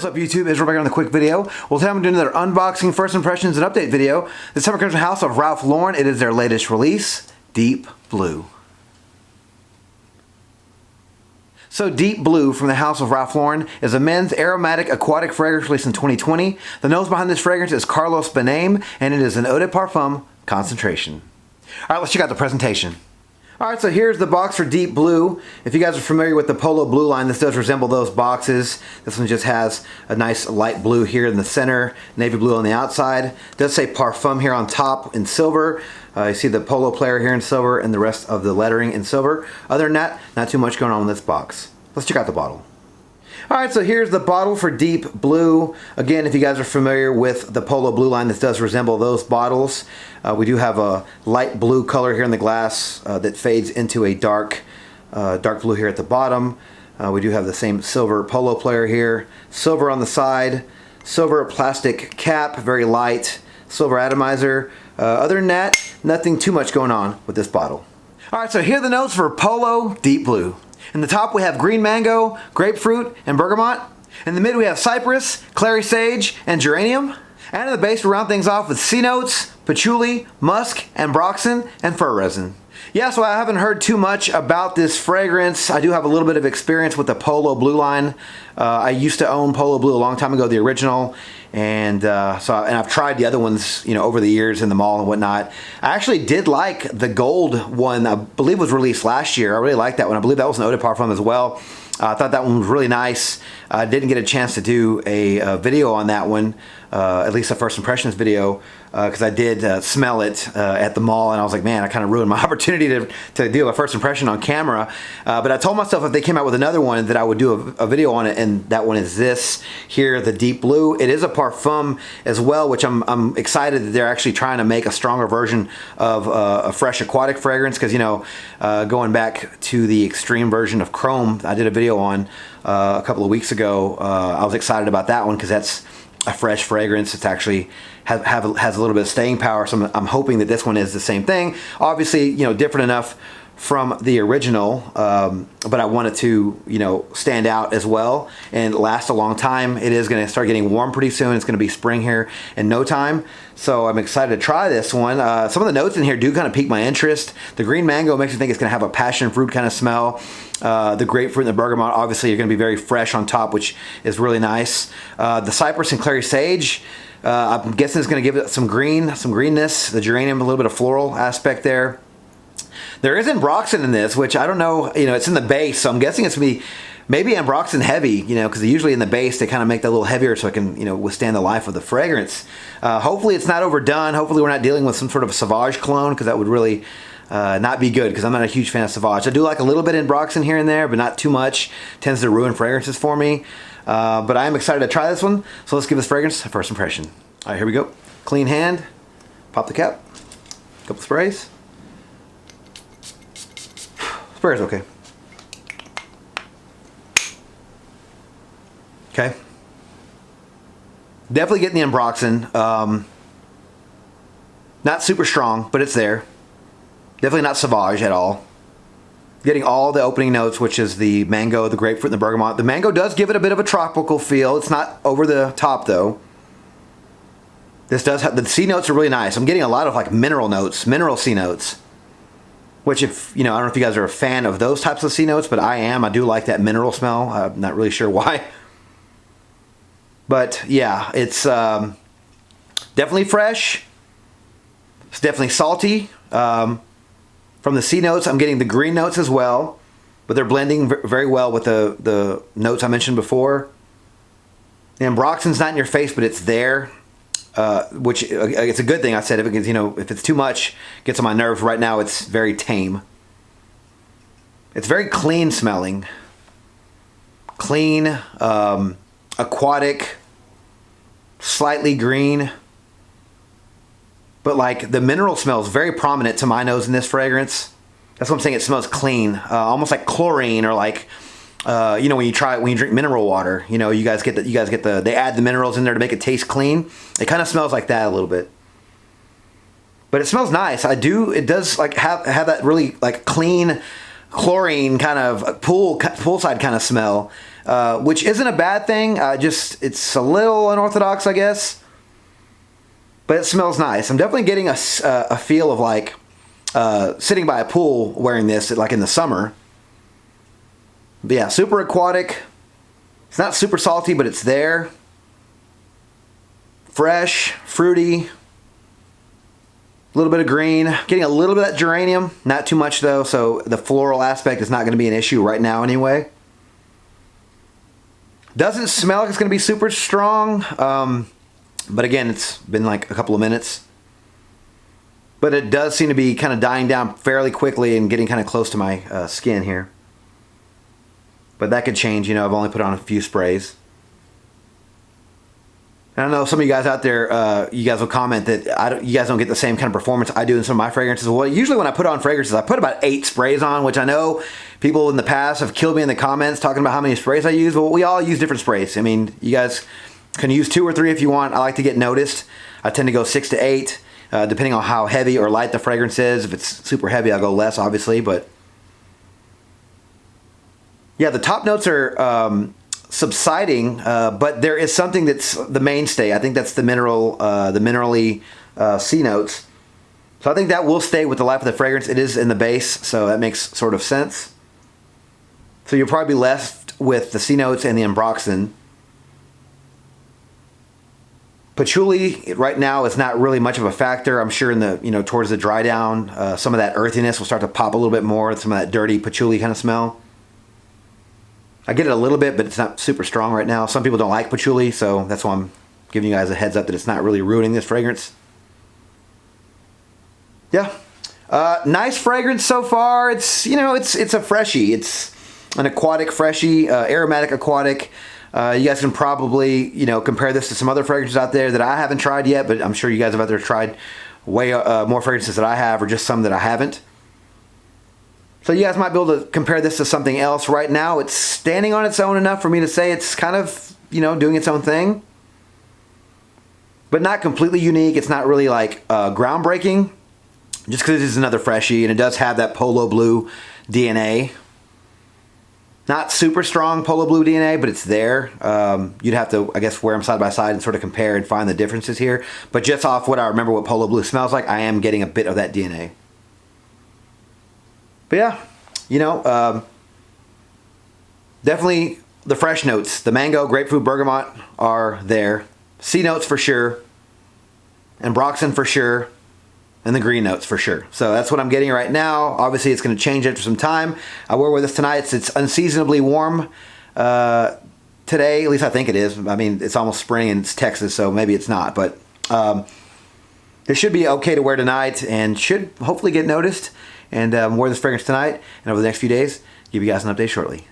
What's up YouTube, Israel back on the quick video. Well, today I'm doing another unboxing, first impressions, and update video. This time it comes from the house of Ralph Lauren. It is their latest release, Deep Blue. So Deep Blue from the house of Ralph Lauren is a men's aromatic aquatic fragrance released in 2020. The nose behind this fragrance is Carlos Bename, and it is an eau de parfum concentration. Alright, let's check out the presentation. Alright, so here's the box for Deep Blue. If you guys are familiar with the Polo Blue line, this does resemble those boxes. This one just has a nice light blue here in the center, navy blue on the outside. It does say Parfum here on top in silver. You see the Polo player here in silver and the rest of the lettering in silver. Other than that, not too much going on in this box. Let's check out the bottle. Alright, so here's the bottle for Deep Blue. Again, if you guys are familiar with the Polo Blue line, this does resemble those bottles. We do have a light blue color here in the glass that fades into a dark blue here at the bottom. We do have the same silver Polo player here. Silver on the side, silver plastic cap, very light, silver atomizer. Other than that, nothing too much going on with this bottle. Alright, so here are the notes for Polo Deep Blue. In the top we have green mango, grapefruit, and bergamot. In the mid we have cypress, clary sage, and geranium. And in the base we round things off with sea notes, patchouli, musk, ambroxan, and fir resin. Yeah, so I haven't heard too much about this fragrance. I do have a little bit of experience with the Polo Blue line. I used to own Polo Blue a long time ago, the original, and I've tried the other ones, you know, over the years in the mall and whatnot. I actually did like the gold one. I believe was released last year. I really liked that one. I believe that was an eau de parfum as well. I thought that one was really nice. I didn't get a chance to do a video on that one, at least a first impressions video, because I did smell it at the mall, and I was like, man, I kind of ruined my opportunity to do a first impression on camera. But I told myself if they came out with another one that I would do a video on it, and that one is this here, the Deep Blue. It is a parfum as well, which I'm excited that they're actually trying to make a stronger version of a fresh aquatic fragrance, because, you know, going back to the extreme version of Chrome I did a video on a couple of weeks ago. I was excited about that one because that's a fresh fragrance. It's actually has a little bit of staying power, so I'm hoping that this one is the same thing. Obviously, you know, different enough from the original, but I want it to, you know, stand out as well and last a long time. It is going to start getting warm pretty soon. It's going to be spring here in no time, so I'm excited to try this one. Some of the notes in here do kind of pique my interest. The green mango makes me think it's going to have a passion fruit kind of smell. The grapefruit and the bergamot obviously are going to be very fresh on top, which is really nice. The cypress and clary sage, I'm guessing it's going to give it some greenness. The geranium, a little bit of floral aspect there. There is ambroxan in this, which I don't know, you know, it's in the base, so I'm guessing it's going to be maybe ambroxan heavy, you know, because usually in the base they kind of make that a little heavier so it can, you know, withstand the life of the fragrance. Hopefully it's not overdone. Hopefully we're not dealing with some sort of Sauvage clone, because that would really not be good, because I'm not a huge fan of Sauvage. I do like a little bit of ambroxan here and there, but not too much. Tends to ruin fragrances for me. But I am excited to try this one, so let's give this fragrance a first impression. All right, here we go. Clean hand. Pop the cap. Couple sprays. Sprayer's okay. Okay. Definitely getting the ambroxan. Not super strong, but it's there. Definitely not Sauvage at all. Getting all the opening notes, which is the mango, the grapefruit, and the bergamot. The mango does give it a bit of a tropical feel. It's not over the top though. This does have, the C notes are really nice. I'm getting a lot of like mineral notes, mineral C notes. Which, if, you know, I don't know if you guys are a fan of those types of C notes, but I am. I do like that mineral smell. I'm not really sure why. But yeah, it's definitely fresh. It's definitely salty. From the C notes, I'm getting the green notes as well, but they're blending very well with the notes I mentioned before. The ambroxan's not in your face, but it's there. Which it's a good thing. I said if it gets, you know, if it's too much, it gets on my nerves. Right now it's very tame. It's very clean smelling. Clean, aquatic, slightly green. But like the mineral smell is very prominent to my nose in this fragrance. That's what I'm saying. It smells clean, almost like chlorine, or like you know, when you drink mineral water, you know, you guys get the they add the minerals in there to make it taste clean. It kind of smells like that a little bit, but it smells nice. It does like have that really like clean chlorine kind of poolside kind of smell. which isn't a bad thing. Just it's a little unorthodox, I guess. But it smells nice. I'm definitely getting a feel of like sitting by a pool wearing this, like in the summer. But yeah, super aquatic. It's not super salty, but it's there. Fresh, fruity. A little bit of green, getting a little bit of that geranium, not too much though, so the floral aspect is not going to be an issue right now anyway. Doesn't smell like it's going to be super strong, but again, it's been like a couple of minutes. But it does seem to be kind of dying down fairly quickly and getting kind of close to my skin here. But that could change, you know, I've only put on a few sprays. I don't know, some of you guys out there, you guys will comment that you guys don't get the same kind of performance I do in some of my fragrances. Well, usually when I put on fragrances, I put about 8 sprays on, which I know people in the past have killed me in the comments talking about how many sprays I use. But we all use different sprays. I mean, you guys can use 2 or 3 if you want. I like to get noticed. I tend to go 6 to 8, depending on how heavy or light the fragrance is. If it's super heavy, I'll go less, obviously. But yeah, the top notes are subsiding, but there is something that's the mainstay. I think that's the minerally C notes. So I think that will stay with the life of the fragrance. It is in the base, so that makes sort of sense. So you'll probably be left with the C notes and the ambroxan. Patchouli right now is not really much of a factor. I'm sure in the, you know, towards the dry down, some of that earthiness will start to pop a little bit more. Some of that dirty patchouli kind of smell. I get it a little bit, but it's not super strong right now. Some people don't like patchouli, so that's why I'm giving you guys a heads up that it's not really ruining this fragrance. Yeah, nice fragrance so far. It's, you know, it's a freshie. It's an aquatic freshie, aromatic aquatic. You guys can probably, you know, compare this to some other fragrances out there that I haven't tried yet, but I'm sure you guys have out there tried way more fragrances that I have, or just some that I haven't. So you guys might be able to compare this to something else. Right now, it's standing on its own enough for me to say it's kind of, you know, doing its own thing. But not completely unique. It's not really like groundbreaking. Just because it is another freshie, and it does have that Polo Blue DNA. Not super strong Polo Blue DNA, but it's there. You'd have to, I guess, wear them side by side and sort of compare and find the differences here. But just off what I remember what Polo Blue smells like, I am getting a bit of that DNA. But yeah, you know, definitely the fresh notes. The mango, grapefruit, bergamot are there. C notes for sure. Ambroxan for sure. And the green notes for sure. So that's what I'm getting right now. Obviously, it's going to change after some time. I wear with this tonight. It's unseasonably warm today. At least I think it is. I mean, it's almost spring and it's Texas, so maybe it's not. But it should be okay to wear tonight and should hopefully get noticed. And wear this fragrance tonight, and over the next few days, give you guys an update shortly.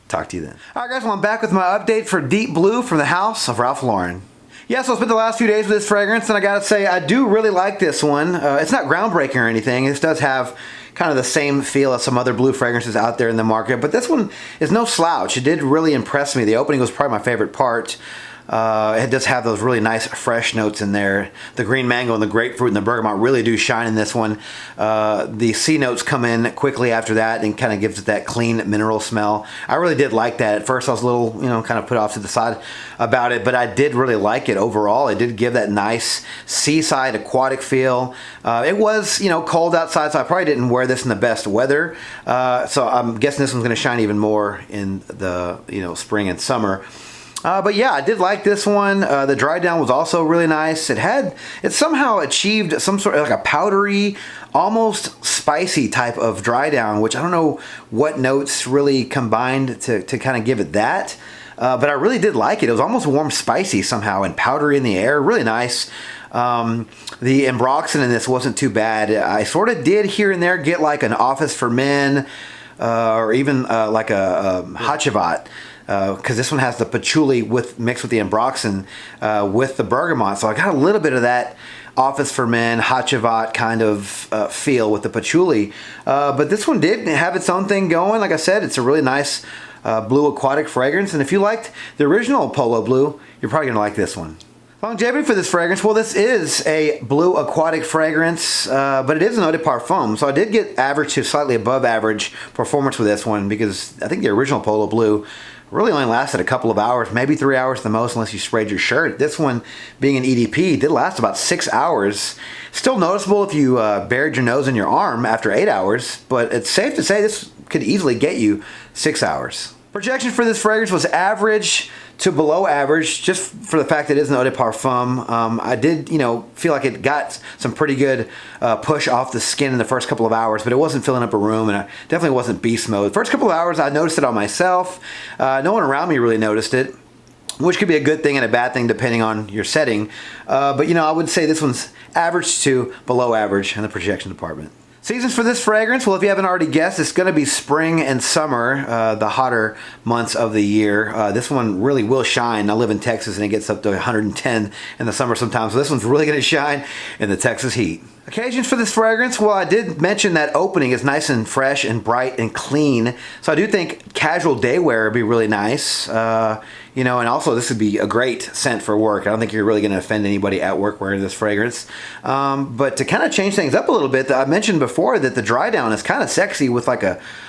Talk to you then. All right, guys, well, I'm back with my update for Deep Blue from the house of Ralph Lauren. Yeah, so I spent the last few days with this fragrance, and I gotta say, I do really like this one. It's not groundbreaking or anything. This does have kind of the same feel as some other blue fragrances out there in the market, but this one is no slouch. It did really impress me. The opening was probably my favorite part. It does have those really nice fresh notes in there. The green mango and the grapefruit and the bergamot really do shine in this one. The C notes come in quickly after that and kind of gives it that clean mineral smell. I really did like that. At first I was a little, you know, kind of put off to the side about it, but I did really like it overall. It did give that nice seaside aquatic feel. It was, you know, cold outside, so I probably didn't wear this in the best weather. So I'm guessing this one's going to shine even more in the, you know, spring and summer. But yeah, I did like this one. The dry down was also really nice. It somehow achieved some sort of like a powdery, almost spicy type of dry down, which I don't know what notes really combined to kind of give it that. But I really did like it. It was almost warm spicy somehow and powdery in the air. Really nice. The ambroxan in this wasn't too bad. I sort of did here and there get like an Office for Men or even like a Hachivat. Because this one has the patchouli mixed with the ambroxan with the bergamot. So I got a little bit of that Office for Men, Hachivat kind of feel with the patchouli. But this one did have its own thing going. Like I said, it's a really nice blue aquatic fragrance. And if you liked the original Polo Blue, you're probably going to like this one. Longevity for this fragrance, well, this is a blue aquatic fragrance, but it is an eau de parfum. So I did get average to slightly above average performance with this one because I think the original Polo Blue really only lasted a couple of hours, maybe 3 hours the most, unless you sprayed your shirt. This one, being an EDP, did last about 6 hours. Still noticeable if you buried your nose in your arm after 8 hours, but it's safe to say this could easily get you 6 hours. Projection for this fragrance was average to below average, just for the fact that it is an eau de parfum. I did, feel like it got some pretty good push off the skin in the first couple of hours, but it wasn't filling up a room, and I definitely wasn't beast mode. First couple of hours, I noticed it on myself. No one around me really noticed it, which could be a good thing and a bad thing depending on your setting. But I would say this one's average to below average in the projection department. Seasons for this fragrance, well, if you haven't already guessed, it's going to be spring and summer, the hotter months of the year. This one really will shine. I live in Texas and it gets up to 110 in the summer sometimes, so this one's really going to shine in the Texas heat. Occasions for this fragrance, well, I did mention that opening is nice and fresh and bright and clean, so I do think casual day wear would be really nice. And also this would be a great scent for work. I don't think you're really going to offend anybody at work wearing this fragrance. But to kind of change things up a little bit, I mentioned before that the dry down is kind of sexy with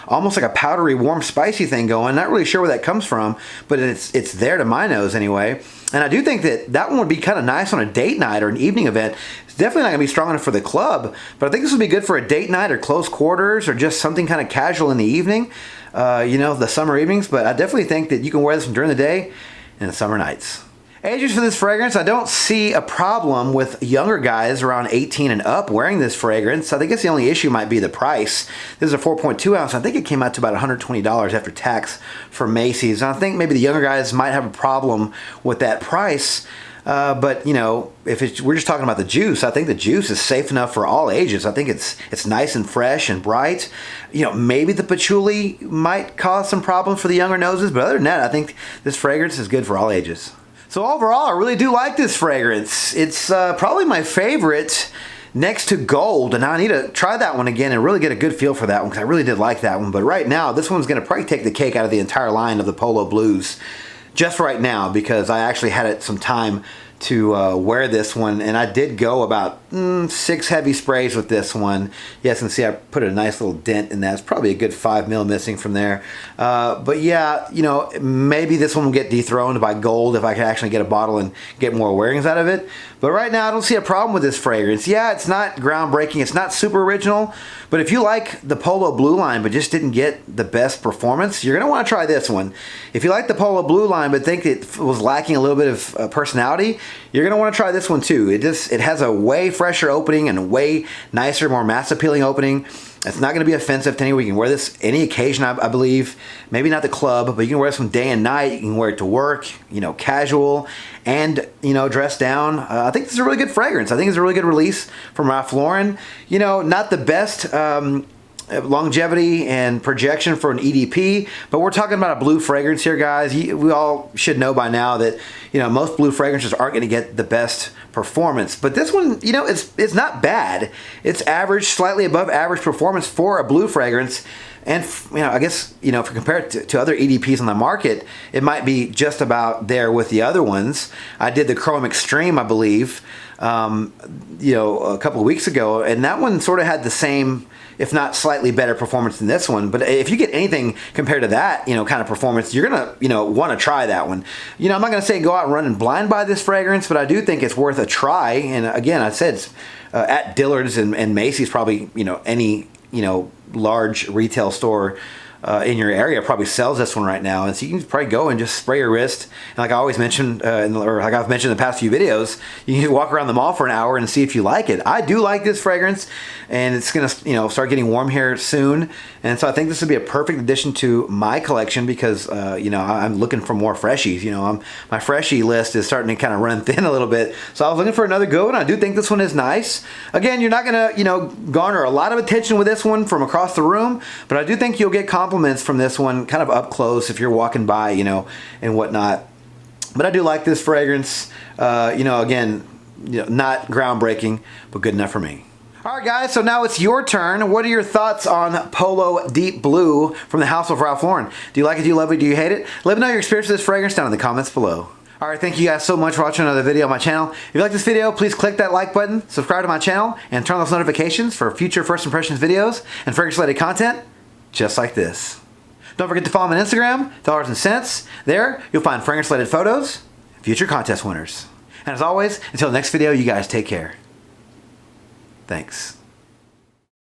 almost like a powdery, warm, spicy thing going. Not really sure where that comes from, but it's there to my nose anyway. And I do think that one would be kind of nice on a date night or an evening event. It's definitely not going to be strong enough for the club, but I think this would be good for a date night or close quarters or just something kind of casual in the evening, the summer evenings. But I definitely think that you can wear this one during the day and the summer nights. Ages for this fragrance, I don't see a problem with younger guys around 18 and up wearing this fragrance. I think the only issue might be the price. This is a 4.2 ounce. I think it came out to about $120 after tax for Macy's. And I think maybe the younger guys might have a problem with that price. But if we're just talking about the juice, I think the juice is safe enough for all ages. I think it's nice and fresh and bright. Maybe the patchouli might cause some problems for the younger noses, but other than that, I think this fragrance is good for all ages. So overall, I really do like this fragrance. It's probably my favorite next to Gold, and I need to try that one again and really get a good feel for that one because I really did like that one. But right now, this one's going to probably take the cake out of the entire line of the Polo Blues just right now because I actually had it some time to wear this one, and I did go about 6 heavy sprays with this one. Yes, and see I put a nice little dent in that. It's probably a good 5 mil missing from there. But yeah, maybe this one will get dethroned by Gold if I can actually get a bottle and get more wearings out of it. But right now I don't see a problem with this fragrance. Yeah, it's not groundbreaking, it's not super original, but if you like the Polo Blue line but just didn't get the best performance, you're going to want to try this one. If you like the Polo Blue line but think it was lacking a little bit of personality, you're going to want to try this one too. It has a way fresher opening and a way nicer, more mass appealing opening. It's not going to be offensive to anyone. You can wear this any occasion, I believe. Maybe not the club, but you can wear this one day and night. You can wear it to work, casual, and, dress down. I think this is a really good fragrance. I think it's a really good release from Ralph Lauren. Not the best longevity and projection for an EDP, but we're talking about a blue fragrance here, guys. We all should know by now that most blue fragrances aren't going to get the best performance, but this one, it's not bad. It's average, slightly above average performance for a blue fragrance. And I guess if you compare it to other EDPs on the market, it might be just about there with the other ones. I did the Chrome Extreme, I believe, a couple of weeks ago, and that one sort of had the same, if not slightly better performance than this one. But if you get anything compared to that, kind of performance, you're gonna, want to try that one. I'm not gonna say go out and run and blind buy this fragrance, but I do think it's worth a try. And again, I said it's at Dillard's and Macy's, probably, any, large retail store in your area probably sells this one right now, and so you can probably go and just spray your wrist. And like I always mentioned, or like I've mentioned in the past few videos, you can walk around the mall for an hour and see if you like it. I do like this fragrance, and it's gonna start getting warm here soon, and so I think this would be a perfect addition to my collection because I'm looking for more freshies. My freshie list is starting to kind of run thin a little bit, so I was looking for another good one. I do think this one is nice. Again, you're not gonna garner a lot of attention with this one from across the room, but I do think you'll get compliments from this one kind of up close if you're walking by, and whatnot. But I do like this fragrance. Again, not groundbreaking, but good enough for me. All right, guys, so now it's your turn. What are your thoughts on Polo Deep Blue from the House of Ralph Lauren? Do you like it? Do you love it? Do you hate it? Let me know your experience with this fragrance down in the comments below. All right, thank you guys so much for watching another video on my channel. If you like this video, please click that like button, subscribe to my channel, and turn on those notifications for future first impressions videos and fragrance-related content just like this. Don't forget to follow me on Instagram, Dollars and Cents. There, you'll find fragrance-related photos, future contest winners. And as always, until the next video, you guys take care. Thanks.